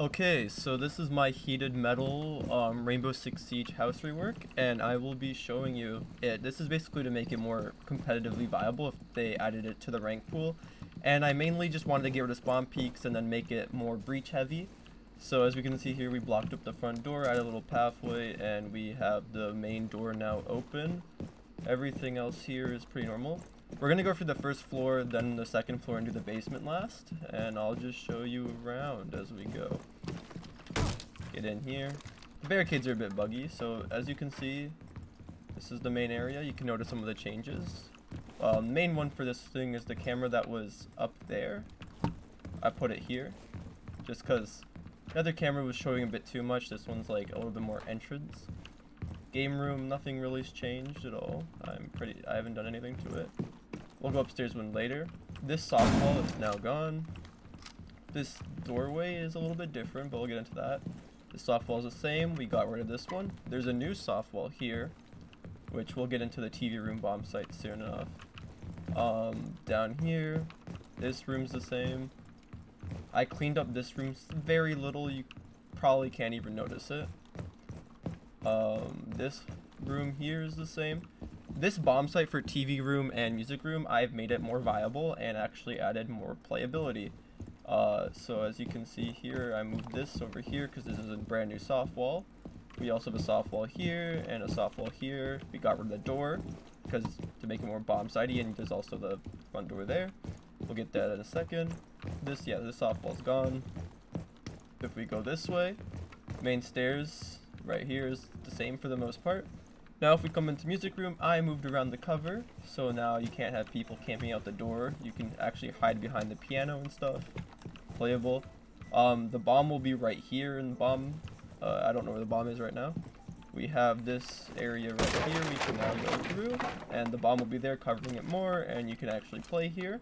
Okay, so this is my heated metal Rainbow Six Siege house rework, and I will be showing you it. This is basically to make it more competitively viable if they added it to the rank pool. And I mainly just wanted to get rid of spawn peaks and then make it more breach heavy. So as we can see here, we blocked up the front door, added a little pathway, and we have the main door now open. Everything else here is pretty normal. We're gonna go for the first floor, then the second floor, and do the basement last. And I'll just show you around as we go. Get in here. The barricades are a bit buggy, so as you can see, this is the main area. You can notice some of the changes. Main one for this thing is the camera that was up there. I put it here, just because the other camera was showing a bit too much. This one's like a little bit more entrance. Game room, nothing really's changed at all. I haven't done anything to it. We'll go upstairs one later. This soft wall is now gone. This doorway is a little bit different, but we'll get into that. The soft wall is the same. We got rid of this one. There's a new soft wall here, which we'll get into the TV room bomb site soon enough. Down here, this room's the same. I cleaned up this room very little. You probably can't even notice it. This room here is the same. This bomb site for TV room and music room, I've made it more viable and actually added more playability. So as you can see here, I moved this over here because this is a brand new soft wall. We also have a soft wall here and a soft wall here. We got rid of the door because to make it more bomb sidey, and there's also the front door there. We'll get that in a second. This soft wall's gone. If we go this way, main stairs right here is the same for the most part. Now if we come into music room, I moved around the cover, so now you can't have people camping out the door. You can actually hide behind the piano and stuff. Playable. The bomb will be right here in the bomb. I don't know where the bomb is right now. We have this area right here we can now go through, and the bomb will be there covering it more, and you can actually play here.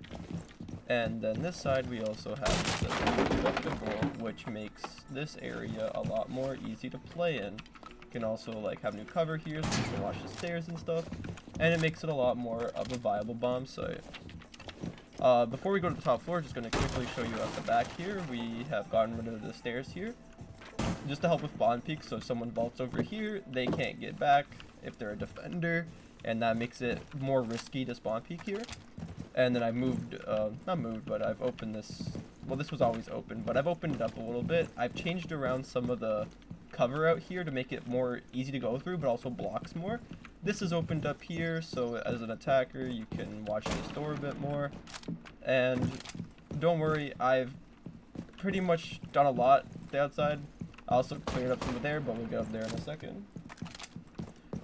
And then this side we also have the deductible, which makes this area a lot more easy to play in. You can also like have new cover here so you can watch the stairs and stuff, and it makes it a lot more of a viable bomb site. Before we go to the top floor, just going to quickly show you at the back here, we have gotten rid of the stairs here just to help with spawn peaks. So if someone vaults over here, they can't get back if they're a defender, and that makes it more risky to spawn peek here. And then I moved, not moved, but I've opened this. Well, this was always open, but I've opened it up a little bit. I've changed around some of the cover out here to make it more easy to go through, but also blocks more. This is opened up here, so as an attacker, you can watch this door a bit more. And don't worry, I've pretty much done a lot the outside. I also cleared up some of there, but we'll get up there in a second.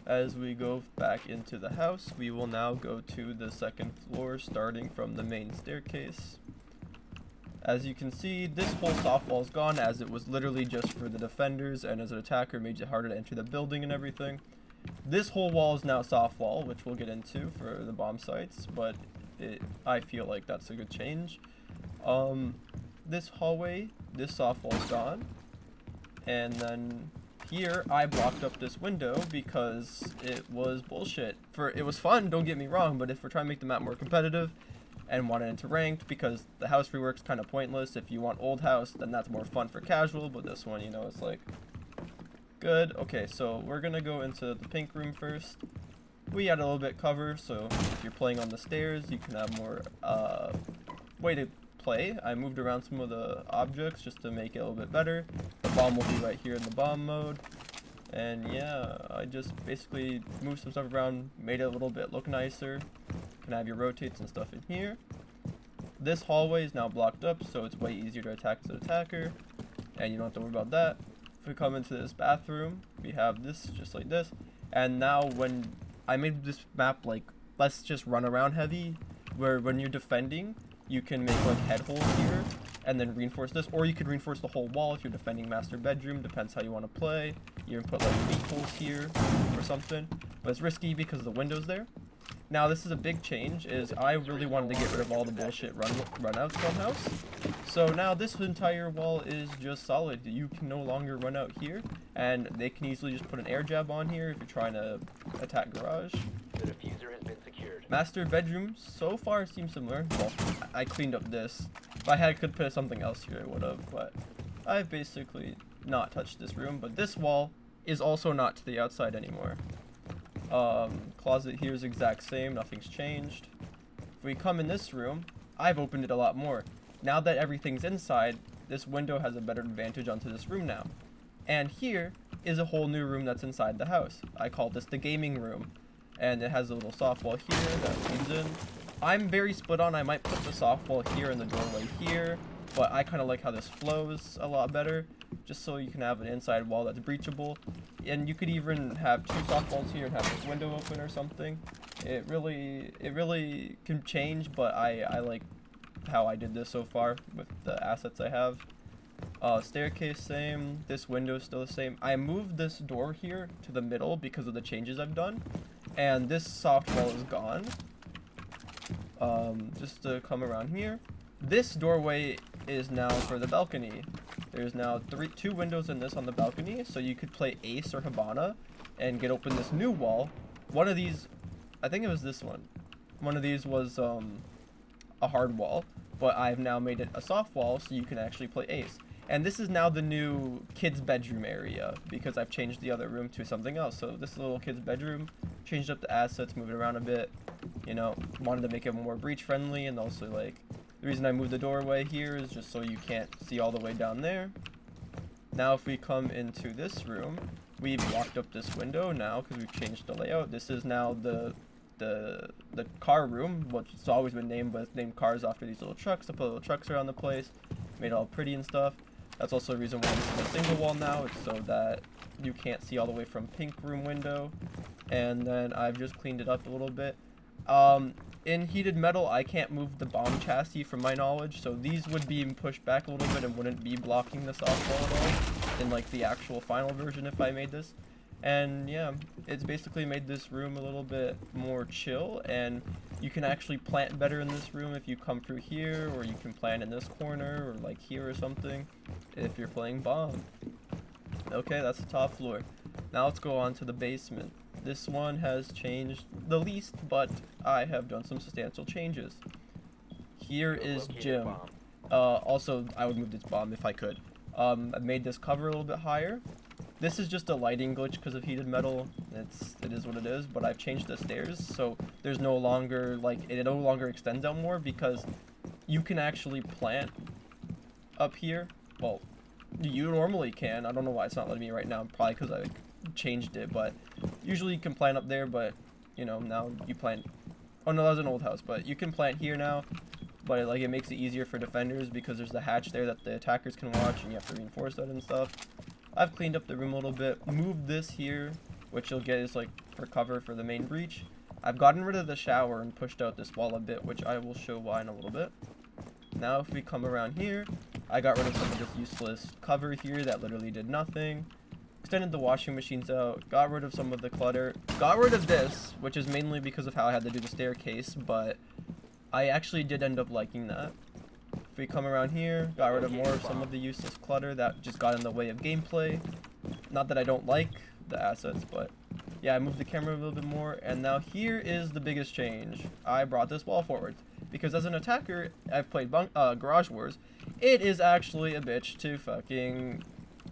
As we go back into the house, we will now go to the second floor, starting from the main staircase. As you can see, this whole soft wall is gone, as it was literally just for the defenders, and as an attacker made it harder to enter the building and everything. This whole wall is now soft wall, which we'll get into for the bomb sites, but I feel like that's a good change. This hallway, this soft wall is gone, and then here I blocked up this window because it was bullshit. It was fun, don't get me wrong, but if we're trying to make the map more competitive and want it into ranked, because the house rework's kind of pointless. If you want old house, then that's more fun for casual, but this one, you know, it's like good. Okay, so we're gonna go into the pink room first. We had a little bit cover, so if you're playing on the stairs, you can have more way to play. I moved around some of the objects just to make it a little bit better. The bomb will be right here in the bomb mode. And yeah, I just basically moved some stuff around, made it a little bit look nicer. You can have your rotates and stuff in here. This hallway is now blocked up, so it's way easier to attack as an attacker, and you don't have to worry about that. If we come into this bathroom, we have this just like this. And now when I made this map like let's just run around heavy, where when you're defending, you can make like head holes here and then reinforce this, or you could reinforce the whole wall if you're defending master bedroom. Depends how you want to play. You can put like feet holes here or something, but it's risky because the window's there. Now this is a big change, is I really wanted to get rid of all the bullshit runouts from house. So now this entire wall is just solid. You can no longer run out here, and they can easily just put an air jab on here if you're trying to attack garage. The diffuser has been secured. Master bedroom so far seems similar. Well, I cleaned up this. If I could put something else here, I would have, but I've basically not touched this room, but this wall is also not to the outside anymore. Closet here is exact same, nothing's changed. If we come in this room, I've opened it a lot more. Now that everything's inside, this window has a better advantage onto this room now. And here is a whole new room that's inside the house. I call this the gaming room. And it has a little softwall here that leads in. I'm very split on, I might put the softwall here and the doorway here, but I kind of like how this flows a lot better, just so you can have an inside wall that's breachable. And you could even have 2 softballs here and have this window open or something. It really can change, but I like how I did this so far with the assets I have. Staircase same, this window still the same. I moved this door here to the middle because of the changes I've done, and this soft wall is gone. Just to come around here, this doorway is now for the balcony. There's now 2 windows in this on the balcony, so you could play Ace or Habana and get open this new wall. One of these, I think it was this one. One of these was a hard wall, but I've now made it a soft wall so you can actually play Ace. And this is now the new kids' bedroom area because I've changed the other room to something else. So this is a little kid's bedroom, changed up the assets, moved it around a bit, you know, wanted to make it more breach friendly, and also like the reason I moved the doorway here is just so you can't see all the way down there. Now if we come into this room, we've blocked up this window now because we've changed the layout. This is now the car room, which it's always been named, but it's named cars after these little trucks to put little trucks around the place, made it all pretty and stuff. That's also the reason why this is a single wall now. It's so that you can't see all the way from pink room window. And then I've just cleaned it up a little bit. In heated metal, I can't move the bomb chassis from my knowledge, so these would be pushed back a little bit and wouldn't be blocking the softball at all in like the actual final version if I made this. And yeah, it's basically made this room a little bit more chill, and you can actually plant better in this room if you come through here, or you can plant in this corner, or like here or something, if you're playing bomb. Okay, that's the top floor. Now let's go on to the basement. This one has changed the least, but I have done some substantial changes. Here is gym. Also, I would move this bomb if I could. I've made this cover a little bit higher. This is just a lighting glitch because of heated metal. It is what it is, but I've changed the stairs, so there's no longer, like, it no longer extends out more because you can actually plant up here. Well, you normally can. I don't know why it's not letting me right now. Probably because I changed it, but usually you can plant up there, but, you know, now you plant. Oh no, that was an old house, but you can plant here now. But like it makes it easier for defenders because there's the hatch there that the attackers can watch, and you have to reinforce that and stuff. I've cleaned up the room a little bit, moved this here, which you'll get is like for cover for the main breach. I've gotten rid of the shower and pushed out this wall a bit, which I will show why in a little bit. Now if we come around here, I got rid of some of this useless cover here that literally did nothing. Extended the washing machines out, got rid of some of the clutter, got rid of this, which is mainly because of how I had to do the staircase, but I actually did end up liking that. If we come around here, got rid of more of some of the useless clutter that just got in the way of gameplay. Not that I don't like the assets, but yeah, I moved the camera a little bit more, and now here is the biggest change. I brought this wall forward, because as an attacker, I've played Garage Wars, it is actually a bitch to fucking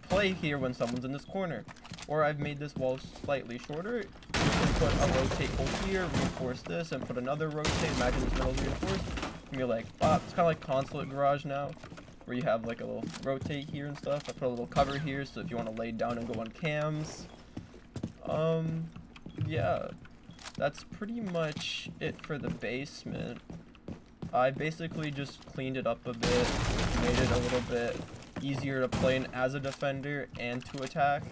play here when someone's in this corner. Or I've made this wall slightly shorter. You can put a rotate hole here, reinforce this, and put another rotate. Imagine this metal's reinforced. And you're like, wow, it's kind of like Consulate Garage now, where you have like a little rotate here and stuff. I put a little cover here, so if you want to lay down and go on cams. Yeah, that's pretty much it for the basement. I basically just cleaned it up a bit, made it a little bit easier to play in as a defender and to attack.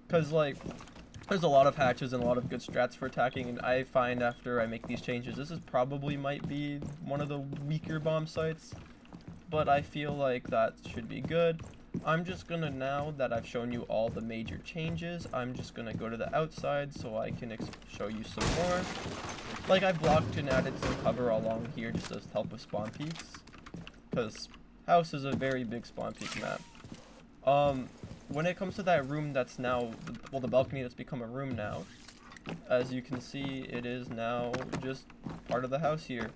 Because, like, there's a lot of hatches and a lot of good strats for attacking, and I find after I make these changes, this is probably might be one of the weaker bomb sites, but I feel like that should be good. I'm just gonna, now that I've shown you all the major changes, I'm just gonna go to the outside so I can show you some more. Like, I blocked and added some cover along here just to help with spawn peaks, because house is a very big spawn peak map. When it comes to that room that's now, well, the balcony that's become a room now, as you can see, it is now just part of the house here.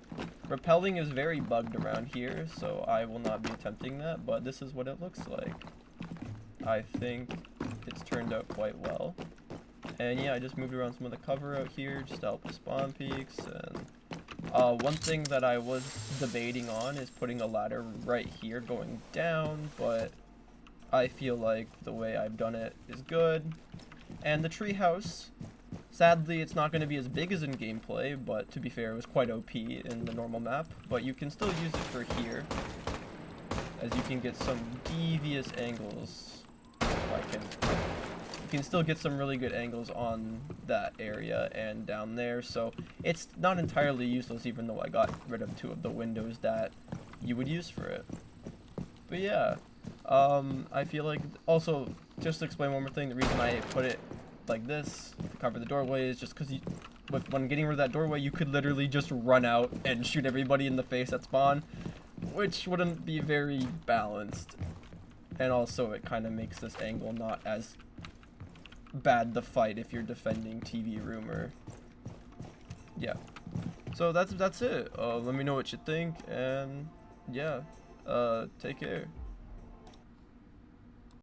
Rappelling is very bugged around here, so I will not be attempting that, but this is what it looks like. I think it's turned out quite well. And yeah, I just moved around some of the cover out here just to help with spawn peaks. And one thing that I was debating on is putting a ladder right here going down, but I feel like the way I've done it is good. And the treehouse, sadly it's not going to be as big as in gameplay, but to be fair, it was quite OP in the normal map. But you can still use it for here, as you can get some devious angles. If I can, you can still get some really good angles on that area and down there. So it's not entirely useless, even though I got rid of 2 of the windows that you would use for it. But yeah. I feel like, also, just to explain one more thing, the reason I put it like this to cover the doorway is just because when getting rid of that doorway, you could literally just run out and shoot everybody in the face at spawn, which wouldn't be very balanced. And also, it kind of makes this angle not as bad to fight if you're defending TV room or, yeah. So that's it. Let me know what you think, and yeah, take care.